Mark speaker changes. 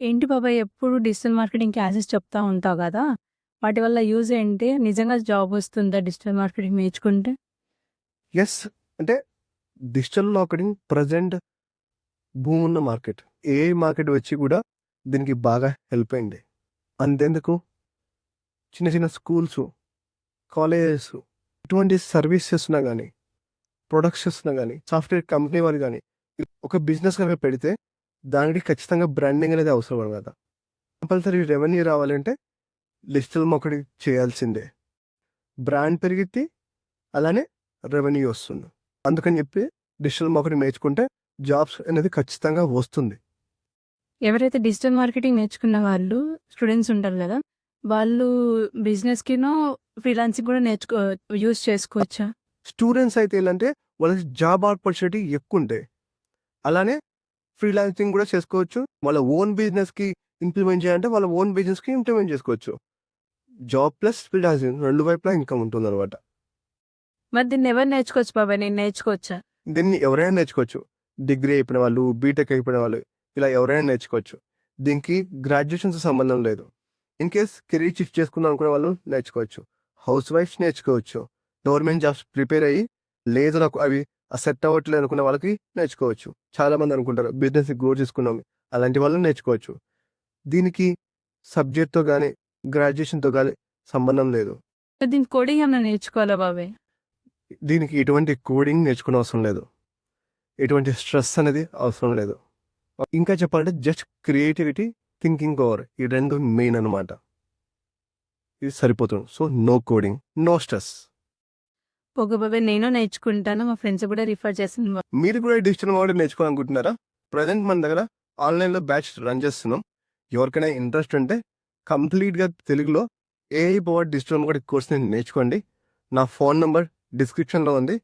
Speaker 1: ఏంటి బాబాయ్ ఎప్పుడు డిజిటల్ మార్కెటింగ్ క్లాసెస్ చెప్తా ఉంటావు గదా! వాటి వల్ల యూజ్ ఏంటి? నిజంగా జాబ్ వస్తుందా డిజిటల్ మార్కెటింగ్ నేర్చుకుంటే?
Speaker 2: యెస్. అంటే డిజిటల్ మార్కెటింగ్ ప్రెజెంట్ బూమ్ ఉన్న మార్కెట్. ఏఐ మార్కెట్ వచ్చి కూడా దీనికి బాగా హెల్ప్ అయింది. అంతెందుకు చిన్న చిన్న స్కూల్సు, కాలేజెస్ ఇటువంటి సర్వీస్ చేస్తున్నా గానీ, ప్రొడక్ట్స్ చేస్తున్నా గానీ, సాఫ్ట్‌వేర్ కంపెనీ వాళ్ళు గానీ, ఒక బిజినెస్ కనుక పెడితే దానికి ఖచ్చితంగా బ్రాండింగ్ అనేది అవసరం అనమాట. కంపల్సరీ రెవెన్యూ రావాలంటే డిజిటల్ మార్కెటింగ్ చేయాల్సిందే. బ్రాండ్ పెరిగిద్ది. అలానే రెవెన్యూ వస్తుంది. అందుకని చెప్పి డిజిటల్ మార్కెటింగ్ నేర్చుకుంటే జాబ్స్ అనేది ఖచ్చితంగా వస్తుంది.
Speaker 1: ఎవరైతే డిజిటల్ మార్కెటింగ్ నేర్చుకున్న వాళ్ళు స్టూడెంట్స్ ఉంటారు గదా! వాళ్ళు బిజినెస్‌కినో, ఫ్రీలాన్సింగ్ కూడా యూజ్ చేసుకోవచ్చా?
Speaker 2: స్టూడెంట్స్ అయితే ఏంటంటే వాళ్ళకి జాబ్ ఆపర్చునిటీ ఎక్కువుంటాయి. అలానే ఫ్రీలాన్సింగ్ కూడా చేసుకోవచ్చు. వాళ్ళ ఓన్ బిజినెస్‌కి ఇంప్లిమెంట్ చేయాలంటే వాళ్ళ ఓన్ బిజినెస్‌కి ఇంప్లిమెంట్ చేసుకోవచ్చు. జాబ్ ప్లస్ ఫ్రీలాన్సింగ్ 2 వైపులా ఇన్‌కమ్ ఉంటుందన్నమాట.
Speaker 1: మరి దీన్ని ఎవరు నేర్చుకోవచ్చు బాబాయ్? నేను నేర్చుకోవచ్చా?
Speaker 2: దీన్ని ఎవరైనా నేర్చుకోవచ్చు. డిగ్రీ అయిపోయిన వాళ్ళు, బీటెక్ అయిపోయిన వాళ్ళు ఇలా ఎవరైనా నేర్చుకోవచ్చు. దీనికి గ్రాడ్యుయేషన్‌తో సంబంధం లేదు. ఇన్‌కేస్ కెరీర్ షిఫ్ట్ చేసుకుందాం అనుకునే వాళ్ళు నేర్చుకోవచ్చు. హౌస్ వైఫ్స్ నేర్చుకోవచ్చు. గవర్నమెంట్ జాబ్స్ ప్రిపేర్ అయ్యి లేదు నాకు అవి సెట్ అవ్వట్లేదు అనుకునే వాళ్ళకి నేర్చుకోవచ్చు. చాలామంది అనుకుంటారు బిజినెస్ గ్రో చేసుకున్నాం. అలాంటి వాళ్ళు నేర్చుకోవచ్చు. దీనికి సబ్జెక్ట్‌తో గాని, గ్రాడ్యుయేషన్‌తో గాని సంబంధం లేదు.
Speaker 1: మరి దీనికి కోడింగ్ ఏమన్నా నేర్చుకోవాలా బాబాయ్?
Speaker 2: దీనికి ఎటువంటి కోడింగ్ నేర్చుకునే అవసరం లేదు. ఎటువంటి స్ట్రెస్ అనేది అవసరం లేదు. ఇంకా చెప్పాలంటే జస్ట్ క్రియేటివిటీ, థింకింగ్ పవర్ ఈ 2 మెయిన్ అనమాట. ఇది సరిపోతుంది. So, no coding, no stress.
Speaker 1: Okay బాబాయ్, నేను నేర్చుకుంటాను. మా ఫ్రెండ్స్ కూడా రిఫర్ చేస్తాను.
Speaker 2: మీరు కూడా డిజిటల్ మార్కెటింగ్ నేర్చుకోవాలనుకుంటున్నారా? ప్రజెంట్ మన దగ్గర ఆన్లైన్‌లో బ్యాచ్ రన్ చేస్తున్నాం. ఎవరికైనా ఇంట్రెస్ట్ ఉంటే కంప్లీట్‌గా తెలుగులో ఏఐ పవర్డ్ డిజిటల్ మార్కెటింగ్ కోర్స్‌ని నేర్చుకోండి. నా ఫోన్ నంబర్ డిస్క్రిప్షన్‌లో ఉంది.